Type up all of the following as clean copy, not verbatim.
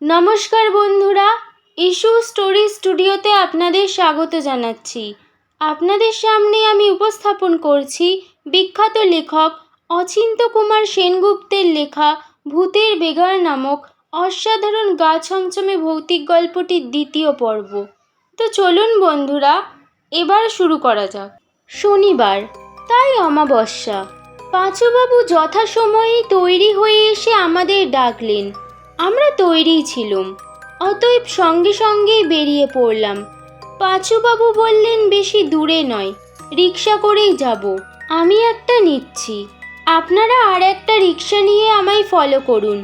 নমস্কার বন্ধুরা, issue story স্টুডিওতে আপনাদের স্বাগত জানাচ্ছি। আপনাদের সামনে আমি উপস্থাপন করছি বিখ্যাত লেখক অচিন্ত্য কুমার সেনগুপ্তের লেখা ভূতের বেগার নামক অসাধারণ গা ছমছমে ভৌতিক গল্পটির দ্বিতীয় পর্ব। তো চলুন বন্ধুরা, এবার শুরু করা যাক। শনিবার, তাই অমাবস্যা। পাঁচুবাবু যথাসময়েই তৈরি হয়ে এসে আমাদের ডাকলেন। আমরা তৈরিই ছিলুম, অতএব সঙ্গে সঙ্গেই বেরিয়ে পড়লাম। পাঁচুবাবু বললেন বেশি দূরে নয়, রিক্সা করেই যাব। আমি একটা নিচ্ছি, আপনারা আর একটা রিক্সা নিয়ে আমায় ফলো করুন।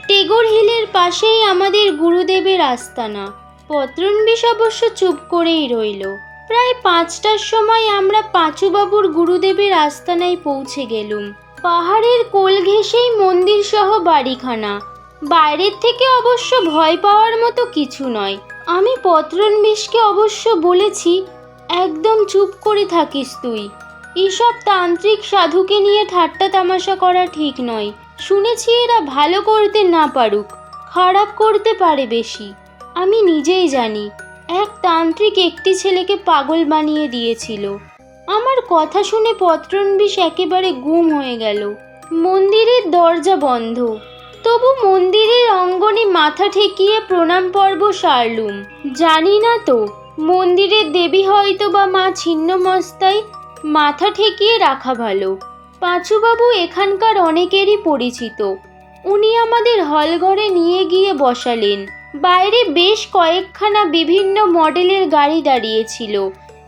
টেগর হিলের পাশেই আমাদের গুরুদেবের আস্তানা। পত্রনবিশ অবশ্য চুপ করেই রইল। প্রায় 5টার সময় আমরা পাঁচুবাবুর গুরুদেবের আস্তানায় পৌঁছে গেলুম। পাহাড়ের কোল ঘেঁষেই মন্দির সহ বাড়িখানা। বাইরের থেকে অবশ্য ভয় পাওয়ার মতো কিছু নয়। আমি পত্রনবিশকে অবশ্য বলেছি, একদম চুপ করে থাকিস তুই। এসব তান্ত্রিক সাধুকে নিয়ে ঠাট্টা তামাশা করা ঠিক নয়। শুনেছি এরা ভালো করতে না পারুক, খারাপ করতে পারে বেশি। আমি নিজেই জানি, এক তান্ত্রিক একটি ছেলেকে পাগল বানিয়ে দিয়েছিল। আমার কথা শুনে পত্রনবিশ একেবারে গুম হয়ে গেল। মন্দিরের দরজা বন্ধ, তবু মন্দিরের অঙ্গনে মাথা ঠেকিয়ে প্রণাম পর্ব সারলুম। জানি না তো, মন্দিরের দেবী হয়তো বা মা ছিন্নমস্তায়, মাথা ঠেকিয়ে রাখা ভালো। পাঁচুবাবু এখানকার অনেকেরই পরিচিত। উনি আমাদের হলঘরে নিয়ে গিয়ে বসালেন। বাইরে বেশ কয়েকখানা বিভিন্ন মডেলের গাড়ি দাঁড়িয়েছিল।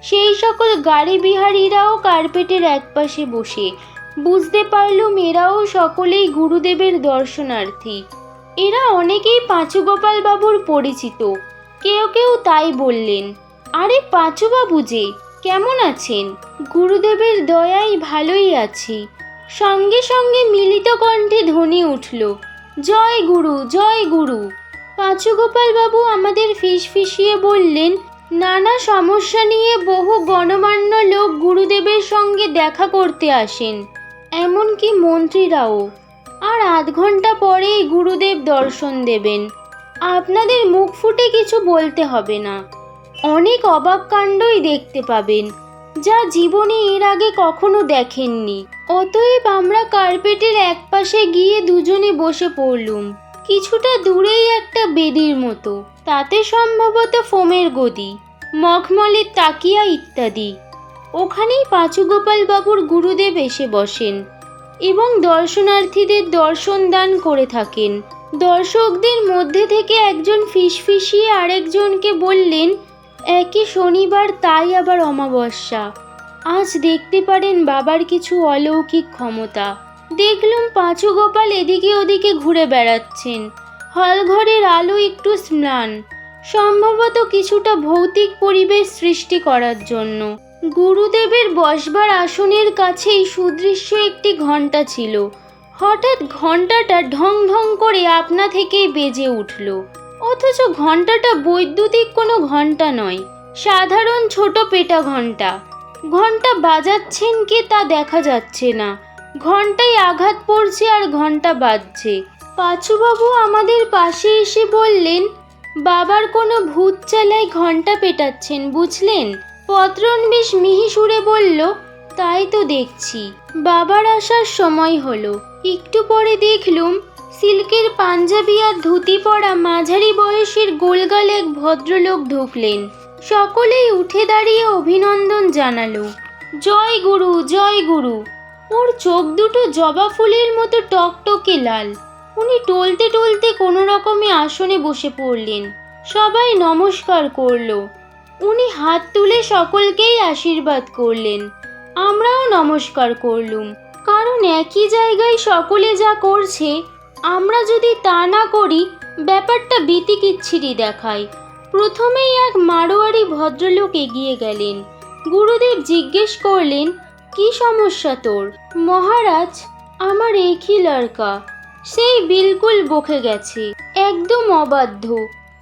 সেই সকল গাড়ি বিহারীরাও কার্পেটের একপাশে বসে। বুঝতে পারলুম এরাও সকলেই গুরুদেবের দর্শনার্থী। এরা অনেকেই পাঁচুগোপাল বাবুর পরিচিত। কেউ কেউ তাই বললেন, আরে পাঁচুবাবু যে, কেমন আছেন? গুরুদেবের দয়ায় ভালোই আছি। সঙ্গে সঙ্গে মিলিত কণ্ঠে ধ্বনি উঠল, জয় গুরু, জয় গুরু। পাঁচুগোপাল বাবু আমাদের ফিসফিসিয়ে বললেন, নানা সমস্যা নিয়ে বহু গণ্যমান্য লোক গুরুদেবের সঙ্গে দেখা করতে আসেন, এমনকি মন্ত্রীরাও। আর আধ ঘন্টা পরেই গুরুদেব দর্শন দেবেন। আপনাদের মুখ ফুটে কিছু বলতে হবে না। অনেক অবাক কাণ্ডই দেখতে পাবেন, যা জীবনে এর আগে কখনো দেখেননি। অতএব আমরা কার্পেটের একপাশে গিয়ে দুজনে বসে পড়লুম। কিছুটা দূরেই একটা বেদির মতো, তাতে সম্ভবত ফোমের গদি, মখমলের তাকিয়া ইত্যাদি। ওখানেই পাঁচুগোপাল বাবুর গুরুদেব এসে বসেন এবং দর্শনার্থীদের দর্শন দান করে থাকেন। দর্শকদের মধ্যে থেকে একজন ফিসফিসিয়ে আরেকজনকে বললেন, একই শনিবার, তাই আবার অমাবস্যা। আজ দেখতে পারেন বাবার কিছু অলৌকিক ক্ষমতা। দেখলুম পাঁচুগোপাল এদিকে ওদিকে ঘুরে বেড়াচ্ছেন। হলঘরের আলো একটু ম্লান, সম্ভবত কিছুটা ভৌতিক পরিবেশ সৃষ্টি করার জন্য। গুরুদেবের বসবার আসনের কাছেই সুদৃশ্য একটি ঘণ্টা ছিল। হঠাৎ ঘণ্টাটা ঢং ঢং করে আপনা থেকেই বেজে উঠল। অথচ ঘণ্টাটা বৈদ্যুতিক কোনো ঘণ্টা নয়, সাধারণ ছোট পেটা ঘণ্টা। ঘণ্টা বাজাচ্ছেন কে তা দেখা যাচ্ছে না। ঘণ্টায় আঘাত পড়ছে আর ঘণ্টা বাজছে। পাঁচুবাবু আমাদের পাশে এসে বললেন, বাবার কোনো ভূত চালায় ঘণ্টা পেটাচ্ছেন বুঝলেন? পত্রনবিশ মিহি সুরে বলল, তাই তো দেখছি। বাবার আসার সময় হলো। একটু পরে দেখলুম সিল্কের পাঞ্জাবি আর ধুতি পরা মাঝারি বয়সের গোলগাল এক ভদ্রলোক ঢুকলেন। সকলেই উঠে দাঁড়িয়ে অভিনন্দন জানালো, জয় গুরু, জয় গুরু। ওর চোখ দুটো জবা ফুলের মতো টকটকে লাল। উনি টলতে টলতে কোনো রকমে আসনে বসে পড়লেন। সবাই নমস্কার করল। উনি হাত তুলে সকলকেই আশীর্বাদ করলেন। আমরাও নমস্কার করলুম, কারণ একই জায়গায় সকলে যা করছে, আমরা যদি তা না করি ব্যাপারটা বিতিকিচ্ছিরি দেখায়। প্রথমেই এক মারোয়ারি ভদ্রলোক এগিয়ে গেলেন। গুরুদেব জিজ্ঞেস করলেন, কি সমস্যা তোর? মহারাজ, আমার একই লড়কা, সেই বিলকুল বকে গেছে, একদম অবাধ্য,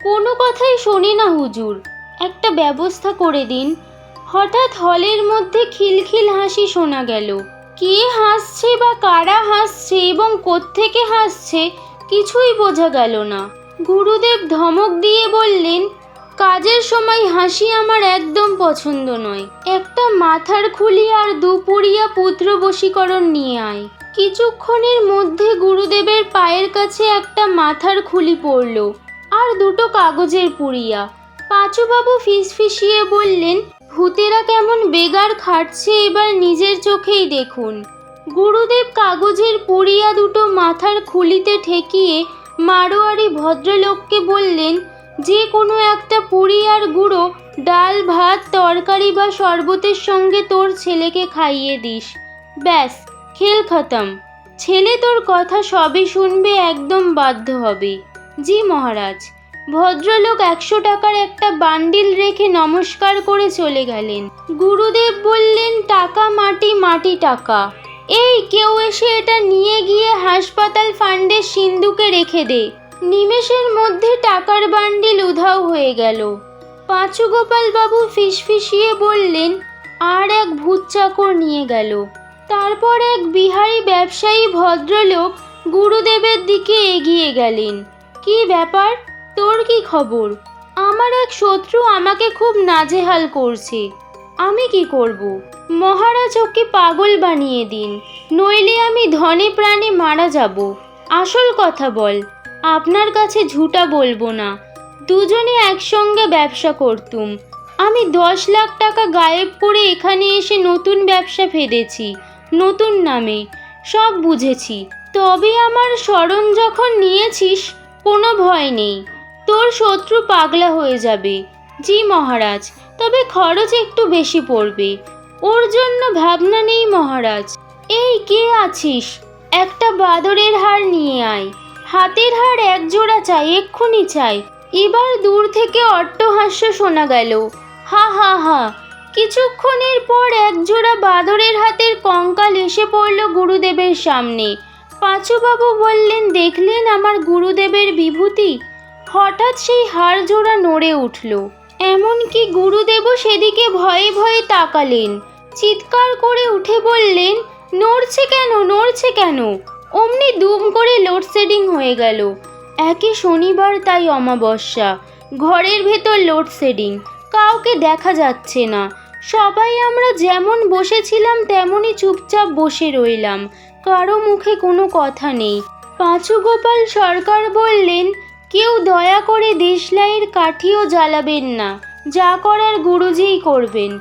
কোনো কথাই শোনে না হুজুর, একটা ব্যবস্থা করে দিন। হঠাৎ হলের মধ্যে খিলখিল হাসি শোনা গেল। কে হাসছে বা কারা হাসছে এবং কোত্থেকে হাসছে কিছুই বোঝা গেল না। গুরুদেব ধমক দিয়ে বললেন, কাজের সময় হাসি আমার একদম পছন্দ নয়। একটা মাথার খুলি আর দুপুরিয়া পুত্র বশীকরণ নিয়ে আয়। কিছুক্ষণের মধ্যে গুরুদেবের পায়ের কাছে একটা মাথার খুলি পড়ল আর দুটো কাগজের পুড়িয়া। পাঁচুবাবু ফিসফিসিয়ে বললেন, ভূতেরা কেমন বেগার খাটছে এবার নিজের চোখেই দেখুন। গুরুদেব কাগজের পুড়িয়া দুটো মাথার খুলিতে ঠেকিয়ে মারোয়ারি ভদ্রলোককে বললেন, যে কোনো একটা পুরি আর গুঁড়ো ডাল ভাত তরকারি বা শরবতের সঙ্গে তোর ছেলেকে খাইয়ে দিস। ব্যাস, খেল খতম। ছেলে তোর কথা সবই শুনবে, একদম বাধ্য হবে। জি মহারাজ। ভদ্রলোক 100 টাকার একটা বান্ডিল রেখে নমস্কার করে চলে গেলেন। গুরুদেব বললেন, টাকা মাটি, মাটি টাকা। এই কেউ এসে এটা নিয়ে গিয়ে হাসপাতাল ফান্ডের সিন্ধুকে রেখে দে। নিমেষের মধ্যে টাকার বান্ডিল উধাও হয়ে গেল। পাঁচুগোপাল বাবু ফিসফিসিয়ে বললেন, আর এক ভূত চাকর নিয়ে গেল। তারপর এক বিহারি ব্যবসায়ী ভদ্রলোক গুরুদেবের দিকে এগিয়ে গেলেন। কি ব্যাপার, তোর কি খবর? আমার এক শত্রু আমাকে খুব নাজেহাল করছে। আমি কি করব? মহারাজ ওকে পাগল বানিয়ে দিন, নইলে আমি ধনে প্রাণে মারা যাব। আসল কথা বল, আপনার কাছে ঝুটা বলবো না। দুজনে একসঙ্গে ব্যবসা করতুম। আমি 10 লাখ টাকা গায়েব করে এখানে এসে নতুন ব্যবসা ফেলেছি, নতুন নামে। সব বুঝেছি। তবে আমার শরণ যখন নিয়েছিস, কোনো ভয় নেই। তোর শত্রু পাগলা হয়ে যাবে। জি মহারাজ, তবে খরচ একটু বেশি পড়বে। ওর জন্য ভাবনা নেই মহারাজ। এই কে আছিস? একটা বাদরের হার নিয়ে আয়। হাতের হার 1 জোড়া চাই, এক্ষুনি চাই। এবার দূর থেকে অট্টহাস্য শোনা গেল। হা হা হা। কিছুক্ষণের পর 1 জোড়া বাদরের হাতের কঙ্কাল এসে পড়ল গুরুদেবের সামনে। পাঁচুবাবু বললেন, দেখলেন আমার গুরুদেবের বিভূতি? হঠাৎ সেই হাড় জোড়া নড়ে উঠল। এমনকি গুরুদেবও সেদিকে ভয়ে ভয়ে তাকালেন। চিৎকার করে উঠে বললেন, নড়ছে কেন, নড়ছে কেন? অমনি দুম করে লোডশেডিং হয়ে গেল। একই শনিবার, তাই অমাবস্যা। ঘরের ভেতর লোডশেডিং, কাউকে দেখা যাচ্ছে না। সবাই আমরা যেমন বসেছিলাম তেমনই চুপচাপ বসে রইলাম, কারো মুখে কোনো কথা নেই। পাঁচুগোপাল সরকার বললেন, কেউ দয়া করে দেশলাইয়ের কাঠিও জ্বালাবেন না, যা করার গুরুজিই করবেন।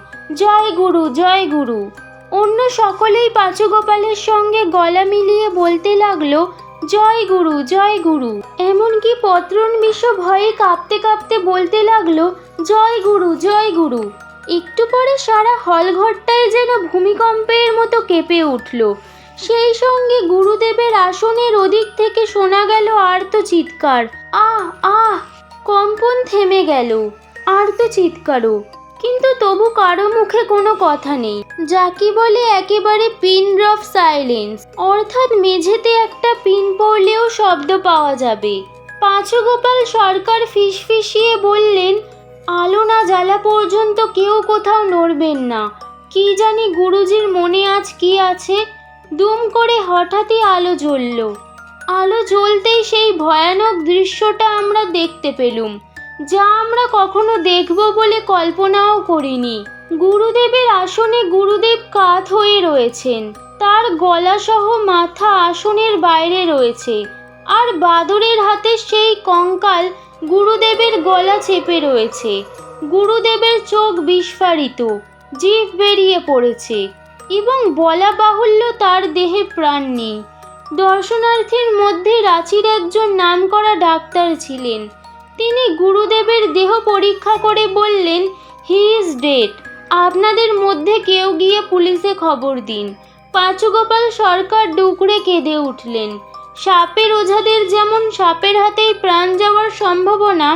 জয় গুরু, জয় গুরু। অন্য সকলেই পাঁচুগোপালের সঙ্গে গলা মিলিয়ে বলতে লাগলো, জয় গুরু, জয় গুরু। এমনকি পত্রন বিশ্ব ভয়ে কাঁপতে কাঁপতে বলতে লাগলো, জয় গুরু, জয় গুরু। একটু পরে সারা হলঘরটায় যেন ভূমিকম্পের মতো কেঁপে উঠল। সেই সঙ্গে গুরুদেবের আসনের ওদিক থেকে শোনা গেল আর্ত চিৎকার। আহ আহ। কম্পন থেমে গেল। আর্ত চিৎকারও, কিন্তু তবু কারো মুখে কোনো কথা নেই। যাকে বলে একেবারে পিন ড্রপ সাইলেন্স, অর্থাৎ মেঝেতে একটা পিন পড়লেও শব্দ পাওয়া যাবে। পাঁচুগোপাল সরকার ফিসফিসিয়ে বললেন, আলো না জ্বালা পর্যন্ত কেউ কোথাও নড়বেন না। কি জানি গুরুজির মনে আজ কি আছে। দুম করে হঠাৎই আলো জ্বলল। আলো জ্বলতেই সেই ভয়ানক দৃশ্যটা আমরা দেখতে পেলুম, যা আমরা কখনো দেখব বলে কল্পনাও করিনি। গুরুদেবের আসনে গুরুদেব কাত হয়ে রয়েছেন, তার গলা সহ মাথা আসনের বাইরে রয়েছে, আর বাদরের হাতে সেই কঙ্কাল গুরুদেবের গলা চেপে রয়েছে। গুরুদেবের চোখ বিস্ফারিত, জিভ বেরিয়ে পড়েছে, এবং বলা বাহুল্য তার দেহে প্রাণ নেই। দর্শনার্থীর মধ্যে রাঁচির একজন নামকরা ডাক্তার ছিলেন। তিনি গুরুদেবের দেহ পরীক্ষা করে বললেন, হি ইজ ডেড। আপনাদের মধ্যে কেউ গিয়ে পুলিশে খবর দিন। পাঁচুগোপাল সরকার ডুকরে কেঁদে উঠলেন। সাপের ওঝাদের যেমন সাপের হাতেই প্রাণ যাওয়ার সম্ভাবনা,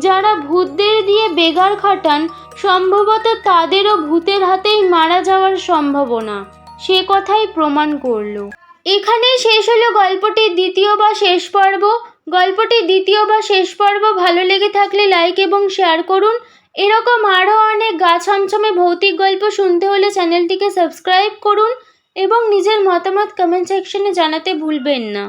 যারা ভূতদের দিয়ে বেগার খাটান সম্ভবত তাদেরও ভূতের হাতেই মারা যাওয়ার সম্ভাবনা, সে কথাই প্রমাণ করল। এখানেই শেষ হলো গল্পটির দ্বিতীয় বা শেষ পর্ব। গল্পটির দ্বিতীয় বা শেষ পর্ব ভালো লেগে থাকলে লাইক এবং শেয়ার করুন। এরকম আরও অনেক গা ছমছমে ভৌতিক গল্প শুনতে হলে চ্যানেলটিকে সাবস্ক্রাইব করুন এবং নিজের মতামত কমেন্ট সেকশনে জানাতে ভুলবেন না।